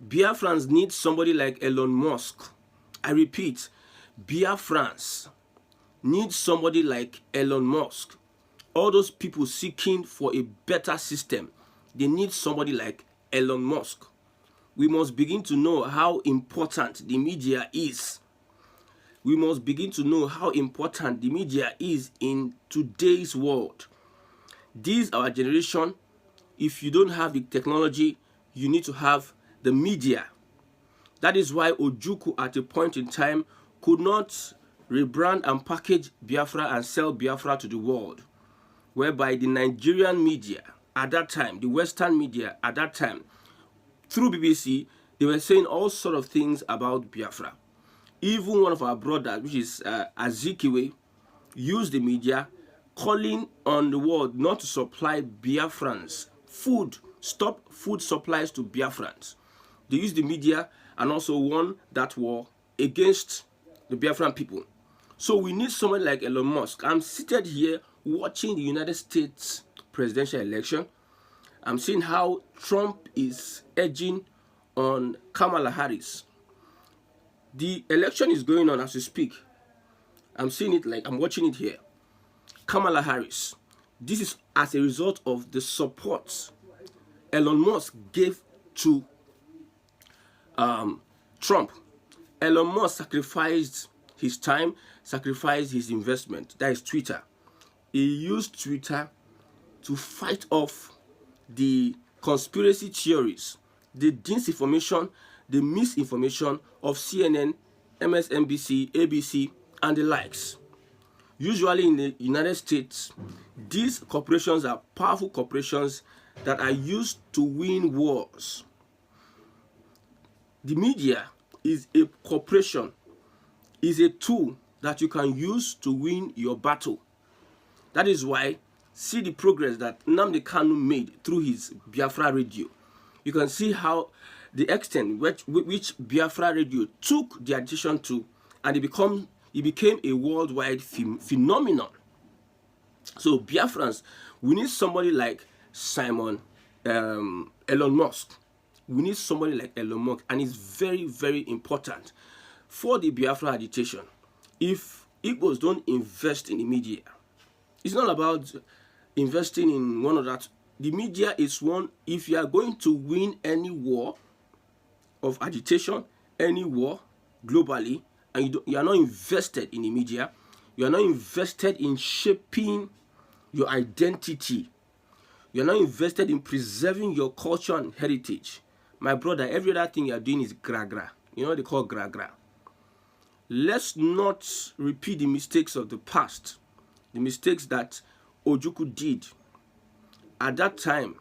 Biafrans need somebody like Elon Musk. I repeat, Biafrans need somebody like Elon Musk. All those people seeking for a better system, they need somebody like Elon Musk. We must begin to know how important the media is. We must begin to know how important the media is in today's world. This our generation. If you don't have the technology, you need to have the media. That is why Ojukwu at a point in time could not rebrand and package Biafra and sell Biafra to the world, whereby the Nigerian media at that time, the Western media at that time, through BBC, they were saying all sort of things about Biafra. Even one of our brothers, which is Azikiwe, used the media calling on the world not to supply Biafrans food, stop food supplies to Biafrans. They used the media and also won that war against the Biafran people. So we need someone like Elon Musk. I'm seated here watching the United States presidential election. I'm seeing how Trump is edging on Kamala Harris. The election is going on as we speak. I'm seeing it like I'm watching it here. Kamala Harris. This is as a result of the support Elon Musk gave to Trump. Elon Musk sacrificed his time, sacrificed his investment. That is Twitter. He used Twitter to fight off the conspiracy theories, the disinformation, the misinformation of CNN, MSNBC, ABC, and the likes. Usually in the United States, these corporations are powerful corporations that are used to win wars. The media is a corporation, is a tool that you can use to win your battle. That is why, see the progress that Nnamdi Kanu made through his Biafra radio. You can see how the extent which Biafra radio took the attention to, and it became a worldwide phenomenon. So Biafrans, we need somebody like Elon Musk. We need somebody like Elon Musk, and it's very, very important for the Biafra agitation. If Igbos don't invest in the media, it's not about investing in one or that. The media is one. If you are going to win any war of agitation, any war globally, and you are not invested in the media, you are not invested in shaping your identity, you are not invested in preserving your culture and heritage, my brother, every other thing you are doing is gra-gra. You know what they call gra-gra. Let's not repeat the mistakes of the past, the mistakes that Ojukwu did. At that time,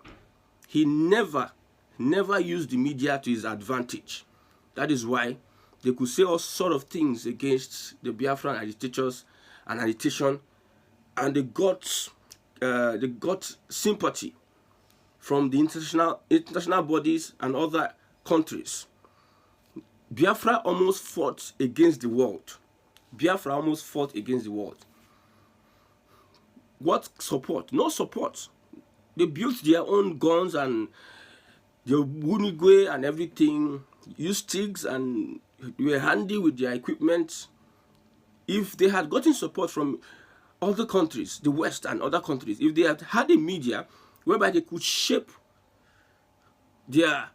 he never used the media to his advantage. That is why they could say all sort of things against the Biafran agitators and agitation, and they got sympathy from the international bodies and other countries. Biafra almost fought against the world. Biafra almost fought against the world. What support? No support. They built their own guns and their Wunigwe and everything, used sticks, and they were handy with their equipment. If they had gotten support from other countries, the West and other countries, if they had had a media whereby they could shape the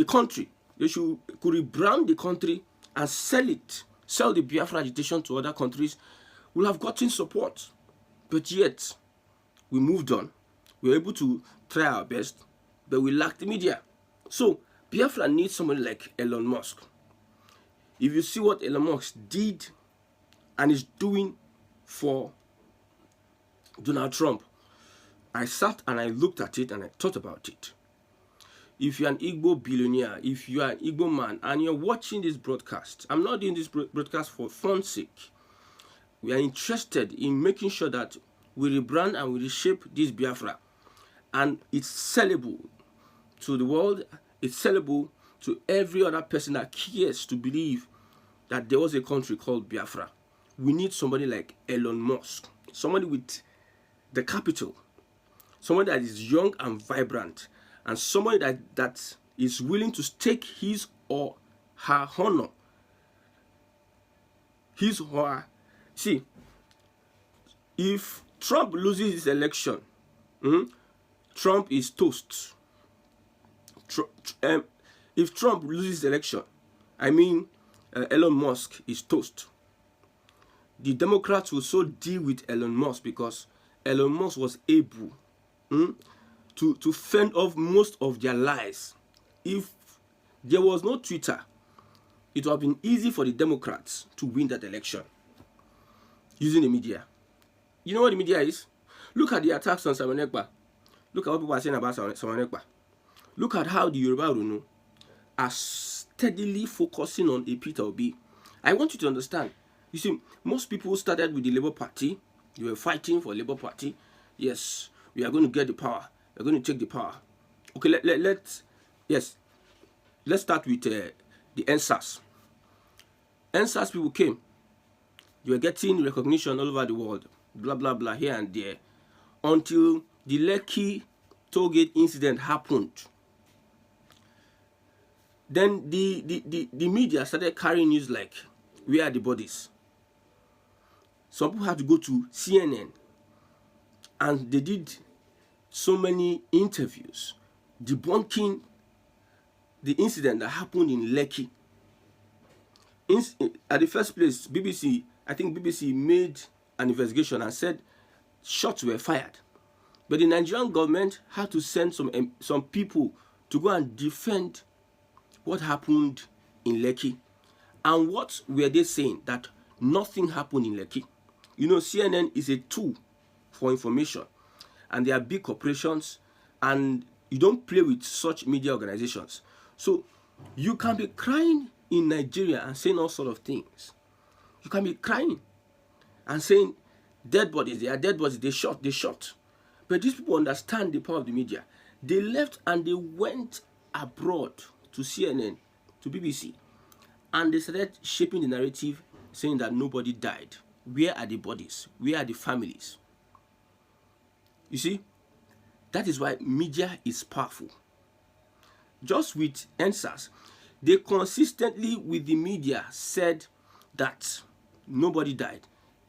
country, they could rebrand the country and sell the Biafra agitation to other countries, we'll have gotten support. But yet, we moved on. We were able to try our best, but we lacked the media. So, Biafra needs somebody like Elon Musk. If you see what Elon Musk did and is doing for Donald Trump, I sat and I looked at it and I thought about it. If you're an Igbo billionaire, if you are an Igbo man and you're watching this broadcast, I'm not doing this broadcast for fun's sake. We are interested in making sure that we rebrand and we reshape this Biafra. And it's sellable to the world, it's sellable to every other person that cares to believe that there was a country called Biafra. We need somebody like Elon Musk, somebody with the capital, somebody that is young and vibrant, and somebody that is willing to stake his or her honor. His or her. See, if Trump loses his election, Trump is toast. If Trump loses the election, I mean Elon Musk is toast. The Democrats will so deal with Elon Musk because Elon Musk was able to fend off most of their lies. If there was no Twitter, it would have been easy for the Democrats to win that election using the media. You know what the media is? Look at the attacks on Simon Ekpa. Look at what people are saying about Simon Ekpa. Look at how the Yoruba Runu are steadily focusing on a Peter Obi. I want you to understand. You see, most people started with the Labour Party. They were fighting for Labour Party. Yes, we are going to get the power. We are going to take the power. Okay, let's start with the NSAS. NSAS people came. They were getting recognition all over the world. Blah, blah, blah, here and there. Until the Lekki tollgate incident happened. Then the media started carrying news like, where are the bodies? Some people had to go to CNN. And they did so many interviews debunking the incident that happened in Lekki. At the first place, I think BBC made an investigation and said shots were fired. But the Nigerian government had to send some people to go and defend what happened in Lekki. And what were they saying? That nothing happened in Lekki. You know, CNN is a tool for information. And they are big corporations. And you don't play with such media organizations. So you can be crying in Nigeria and saying all sort of things. You can be crying and saying dead bodies, they are dead bodies, they shot. But these people understand the power of the media. They left and they went abroad to CNN, to BBC, and they started shaping the narrative saying that nobody died. Where are the bodies? Where are the families? You see, that is why media is powerful. Just with NSAS, they consistently with the media said that nobody died.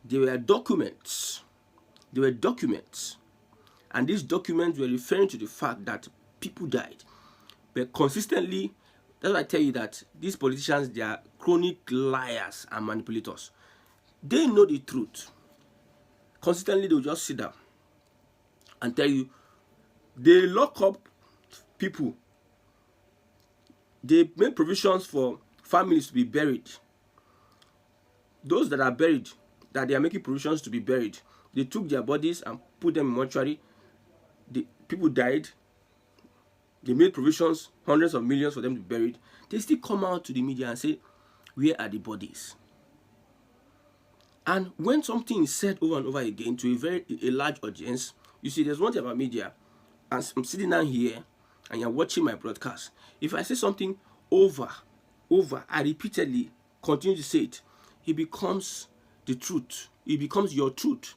There were documents. And these documents were referring to the fact that people died. But consistently, that's why I tell you that these politicians, they are chronic liars and manipulators. They know the truth. Consistently, they'll just sit down and tell you, they lock up people. They make provisions for families to be buried. Those that are buried, that they are making provisions to be buried, they took their bodies and put them in mortuary. The people died. They made provisions, hundreds of millions for them to be buried. They still come out to the media and say, where are the bodies? And when something is said over and over again to a large audience, you see, there's one thing about media. As I'm sitting down here and you're watching my broadcast, if I say something over, I repeatedly continue to say it, it becomes the truth. It becomes your truth.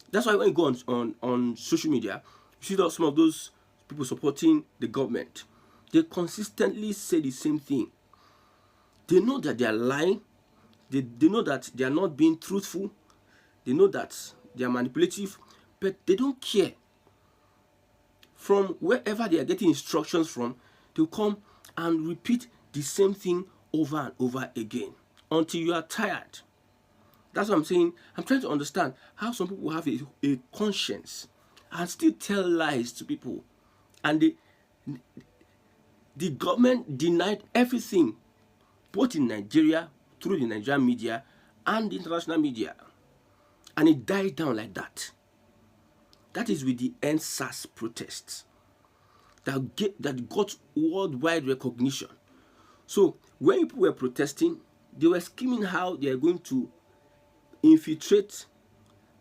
That's why when you go on social media, you see that some of those people supporting the government, they consistently say the same thing. They know that they are lying. They know that they are not being truthful. They know that they are manipulative, but they don't care. From wherever they are getting instructions from, they'll come and repeat the same thing over and over again until you are tired. That's what I'm saying. I'm trying to understand how some people have a conscience and still tell lies to people. And the government denied everything, both in Nigeria, through the Nigerian media, and the international media. And it died down like that. That is with the NSAS protests that got worldwide recognition. So when people were protesting, they were screaming how they are going to infiltrate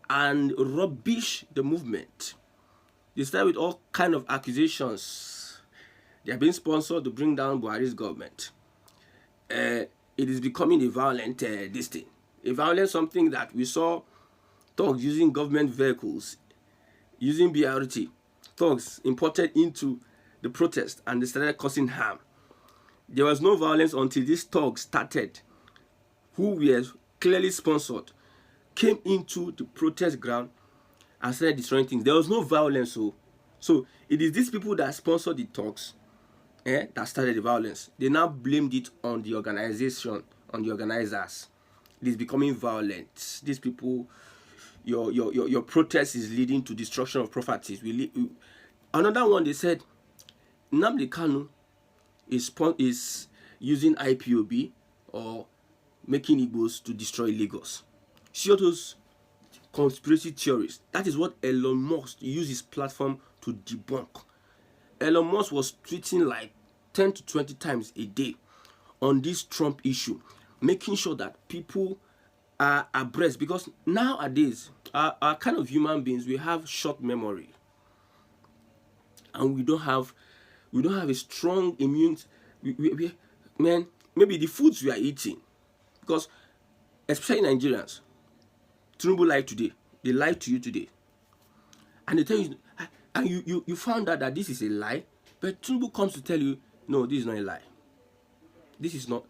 and rubbish the movement. They started with all kind of accusations. They are being sponsored to bring down Buhari's government. It is becoming a violent this thing. A violent something that we saw thugs using government vehicles, using BRT, thugs imported into the protest and they started causing harm. There was no violence until these thugs started, who were clearly sponsored, came into the protest ground and started destroying things. There was no violence. So it is these people that sponsored the thugs that started the violence. They now blamed it on the organization, on the organizers. It is becoming violent. These people, your protest is leading to destruction of properties. Another one, they said Nnamdi Kanu is using IPOB or making Igbos to destroy Lagos. See all those conspiracy theories. That is what Elon Musk used his platform to debunk. Elon Musk was tweeting like 10 to 20 times a day on this Trump issue, making sure that people are abreast, because nowadays our kind of human beings, we have short memory and we don't have a strong immune. Man, maybe the foods we are eating, because especially Nigerians, Tinubu lied today. They lied to you today, and they tell you, and you found out that this is a lie. But Tinubu comes to tell you, no, this is not a lie. This is not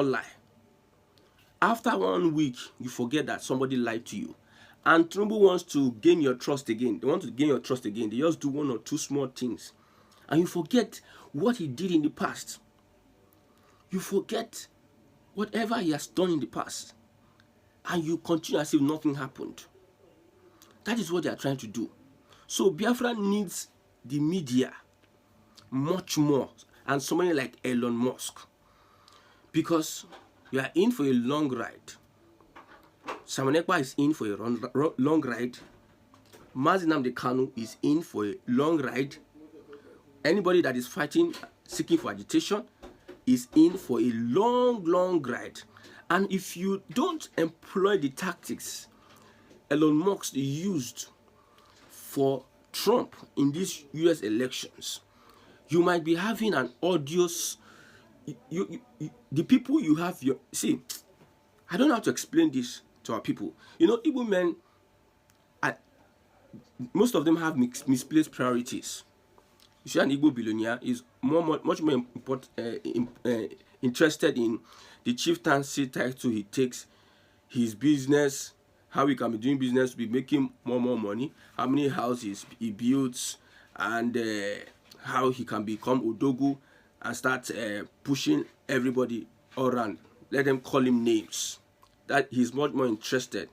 lie. After 1 week, you forget that somebody lied to you, and Tinubu wants to gain your trust again. They want to gain your trust again. They just do one or two small things, and you forget what he did in the past. You forget whatever he has done in the past, and you continue as if nothing happened. That is what they are trying to do. So Biafra needs the media much more, and somebody like Elon Musk, because you are in for a long ride. Simon Ekpa is in for a long ride. Mazi Nnamdi Kanu is in for a long ride. Anybody that is fighting, seeking for agitation, is in for a long ride. And if you don't employ the tactics Elon Musk used for Trump in these US elections, you might be having an odious. The people you have see, I don't know how to explain this to our people. Igbo men, most of them have misplaced priorities. You see, an Igbo billionaire is much more interested in the chieftaincy title he takes, his business, how he can be doing business to be making more money, how many houses he builds, and how he can become Odogu and start pushing everybody all around. Let them call him names. That he's much more interested,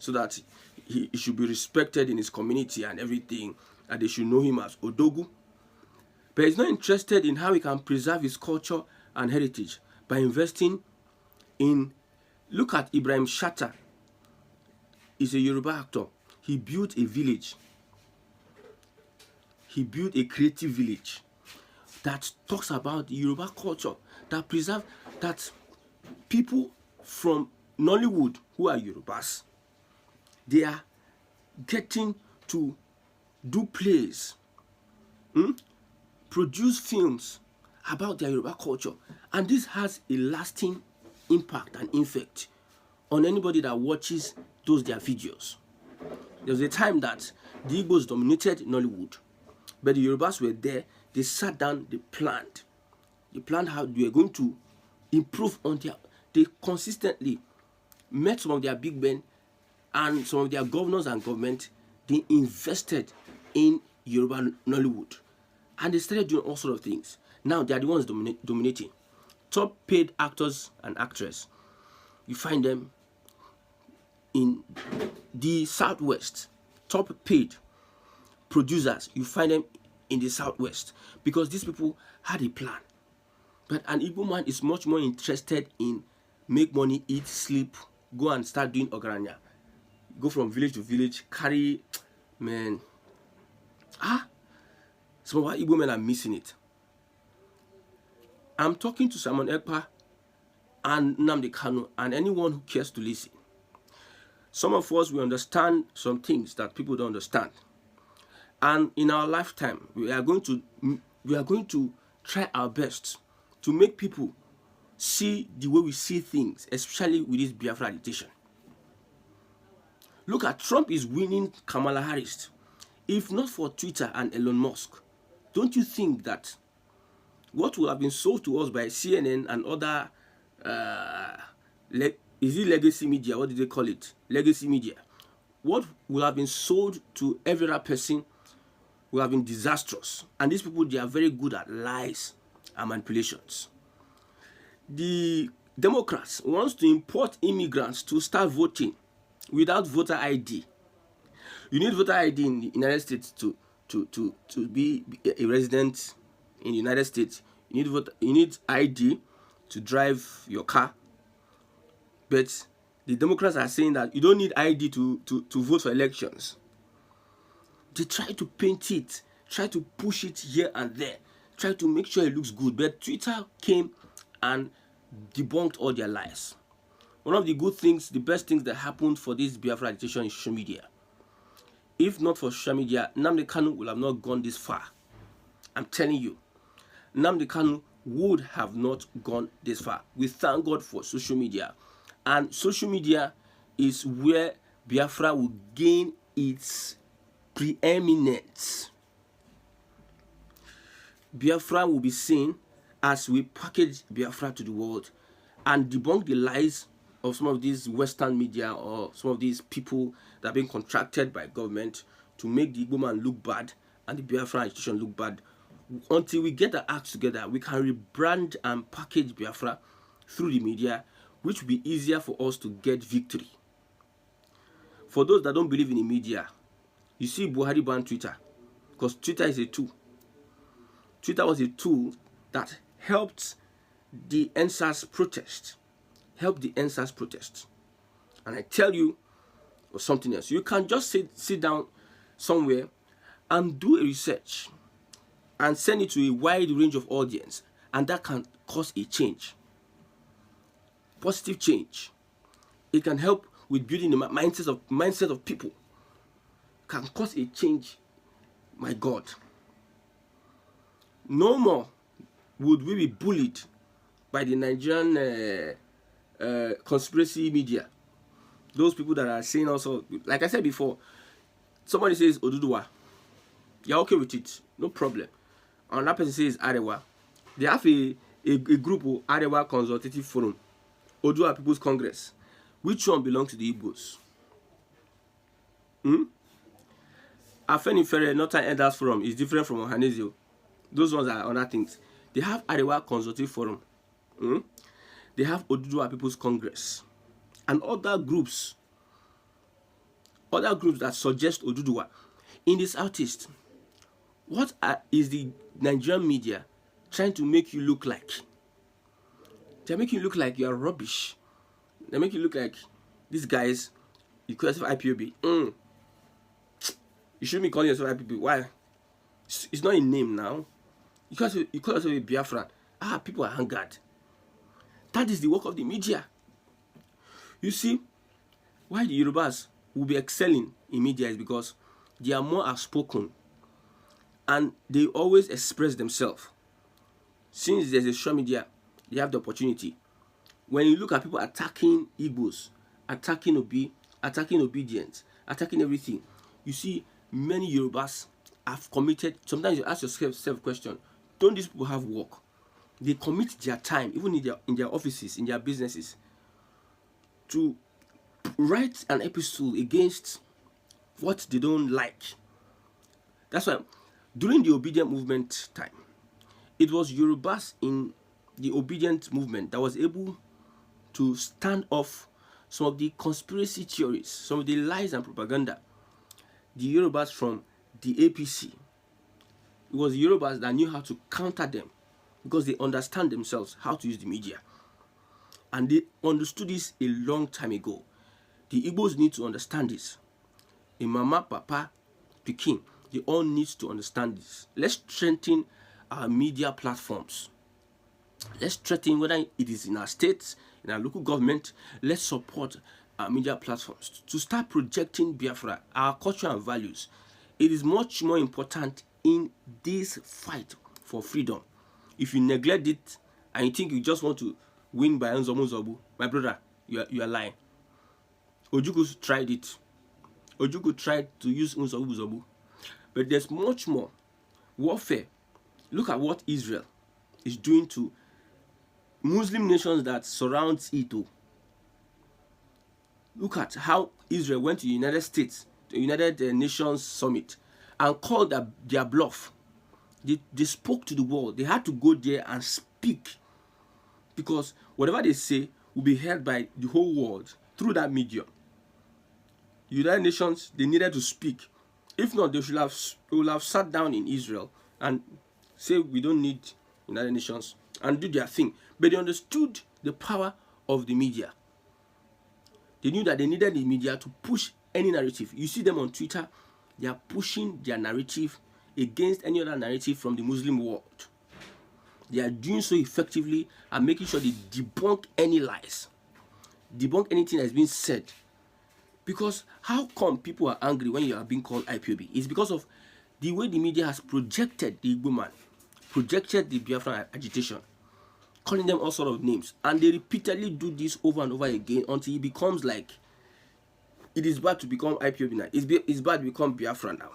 so that he should be respected in his community and everything, and they should know him as Odogu. But he's not interested in how he can preserve his culture and heritage by investing in. Look at Ibrahim Shatta. He's a Yoruba actor. He built a village. He built a creative village that talks about the Yoruba culture, that preserve, that people from Nollywood who are Yorubas, they are getting to do plays, produce films about their Yoruba culture, and this has a lasting impact and effect on anybody that watches their videos. There was a time that the Igbos dominated Nollywood, but the Yorubas were there. They sat down, they planned how they were going to improve on they consistently met some of their big men and some of their governors and government. They invested in Yoruba Nollywood, and they started doing all sorts of things. Now they are the ones dominating. Top paid actors and actresses, you find them in the Southwest. Top paid producers, you find them in the Southwest, because these people had a plan. But an Igbo man is much more interested in make money, eat, sleep, go and start doing ogaranya, go from village to village, carry, man. Some of our Igbo men are missing it. I'm talking to Simon Ekpa and Nnamdi Kanu and anyone who cares to listen. Some of us, we understand some things that people don't understand. And in our lifetime, we are going to try our best to make people see the way we see things, especially with this Biafra agitation. Look at Trump is winning Kamala Harris If not for Twitter and Elon Musk, don't you think that what will have been sold to us by CNN and other, is it legacy media? What do they call it? Legacy media. What will have been sold to every other person will have been disastrous. And these people, they are very good at lies and manipulations. The Democrats want to import immigrants to start voting without voter ID. You need voter ID in the United States to be a resident in the United States. You need ID to drive your car. But the Democrats are saying that you don't need ID to vote for elections. They try to paint it, try to push it here and there, try to make sure it looks good. But Twitter came and debunked all their lies. One of the good things, the best things that happened for this Biafra agitation is social media. If not for social media, Nnamdi Kanu would have not gone this far. I'm telling you, Nnamdi Kanu would have not gone this far. We thank God for social media. And social media is where Biafra will gain its preeminence. Biafra will be seen as we package Biafra to the world and debunk the lies of some of these Western media or some of these people that are being contracted by government to make the Igbo man look bad and the Biafra institution look bad. Until we get our acts together, we can rebrand and package Biafra through the media, which will be easier for us to get victory. For those that don't believe in the media, you see Buhari banned Twitter because Twitter is a tool. Twitter was a tool that helped the NSAS protest. And I tell you, or something else, you can just sit down somewhere and do a research and send it to a wide range of audience, and that can cause a change, positive change. It can help with building the mindset of people, can cause a change. My God, no more would we be bullied by the Nigerian conspiracy media. Those people that are saying also, like I said before, somebody says Oduduwa, you're okay with it, no problem. And that person says Arewa. They have a group of Arewa Consultative Forum, Oduduwa People's Congress. Which one belongs to the Igbos? Afenifere Northern Elders Forum is different from Ohanesio. Those ones are other things. They have Arewa Consultative Forum. They have Oduduwa People's Congress. And other groups that suggest Oduduwa. In the Southeast, what is the Nigerian media trying to make you look like? They're making you look like you are rubbish. They make you look like these guys, you call yourself IPOB. You shouldn't be calling yourself IPOB. Why? It's not a name now. You call yourself a Biafran. People are angered. That is the work of the media. You see, why the Yorubas will be excelling in media is because they are more outspoken and they always express themselves. Since there's a social media, they have the opportunity. When you look at people attacking Igbos, attacking obedience, attacking everything, you see many Yorubas have committed. Sometimes you ask yourself a question, don't these people have work? They commit their time, even in their offices, in their businesses, to write an epistle against what they don't like. That's why during the obedient movement time, it was Yorubas in the obedient movement that was able to stand off some of the conspiracy theories, some of the lies and propaganda. The Yorubas from the APC, it was the Yorubas that knew how to counter them because they understand themselves how to use the media. And they understood this a long time ago. The Igbos need to understand this. A mama, papa, Peking, they all need to understand this. Let's strengthen our media platforms. Let's strengthen whether it is in our states, in our local government. Let's support our media platforms to start projecting Biafra, our culture and values. It is much more important in this fight for freedom. If you neglect it and you think you just want to win by Nzomu, my brother, you are lying. Ojukwu tried it. Ojukwu tried to use Nzomu. But there's much more warfare. Look at what Israel is doing to Muslim nations that surrounds it. Look at how Israel went to the United States, the United Nations Summit, and called their bluff. They spoke to the world. They had to go there and speak, because whatever they say will be heard by the whole world through that medium. The United Nations, they needed to speak. If not, they would have sat down in Israel and say, we don't need United Nations, and do their thing. But they understood the power of the media. They knew that they needed the media to push any narrative. You see them on Twitter, they are pushing their narrative against any other narrative from the Muslim world. They are doing so effectively and making sure they debunk any lies, debunk anything that's been said. Because how come people are angry when you are being called IPOB? It's because of the way the media has projected the Igbo man, projected the Biafran agitation, calling them all sort of names. And they repeatedly do this over and over again until it becomes like it is bad to become IPOB now. It's bad to become Biafra now.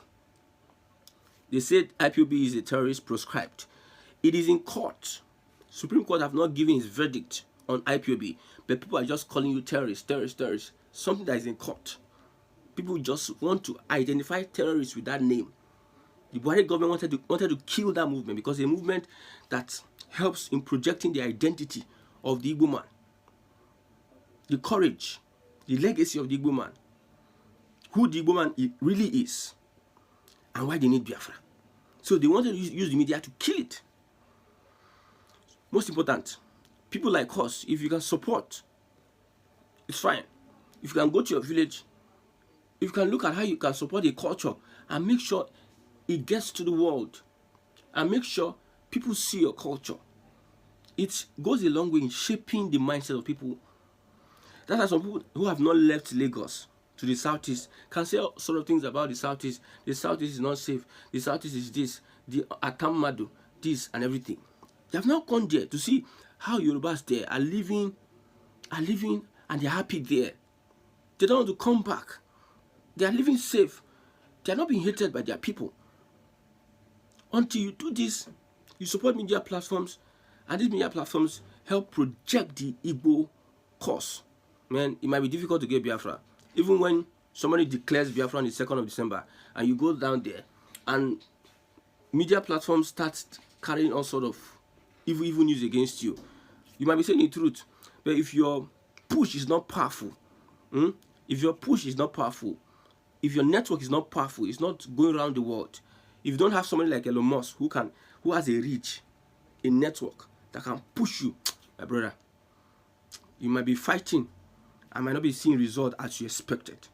They said IPOB is a terrorist proscribed. It is in court. Supreme Court have not given its verdict on IPOB, but people are just calling you terrorist. Something that is in court. People just want to identify terrorists with that name. The Buhari government wanted to kill that movement because it's a movement that helps in projecting the identity of the Igbo man, the courage, the legacy of the Igbo man, who the Igbo man really is, and why they need Biafra. So they wanted to use the media to kill it. Most important, people like us, if you can support, it's fine. If you can go to your village, if you can look at how you can support a culture and make sure it gets to the world, and make sure people see your culture, it goes a long way in shaping the mindset of people. That's why some people who have not left Lagos to the southeast can say all sort of things about the southeast. The southeast is not safe. The southeast is this, the Atamado, this and everything. They have not gone there to see how Yorubas there are living, and they're happy there. They don't want to come back. They are living safe. They are not being hated by their people. Until you do this, you support media platforms, and these media platforms help project the Igbo cause. Man, it might be difficult to get Biafra. Even when somebody declares Biafra on the 2nd of December, and you go down there, and media platforms start carrying all sort of evil news against you, you might be saying the truth. But if your push is not powerful, if your network is not powerful, it's not going around the world, if you don't have somebody like Elon Musk who has a reach, a network that can push you, my brother, you might be fighting and might not be seeing results as you expected.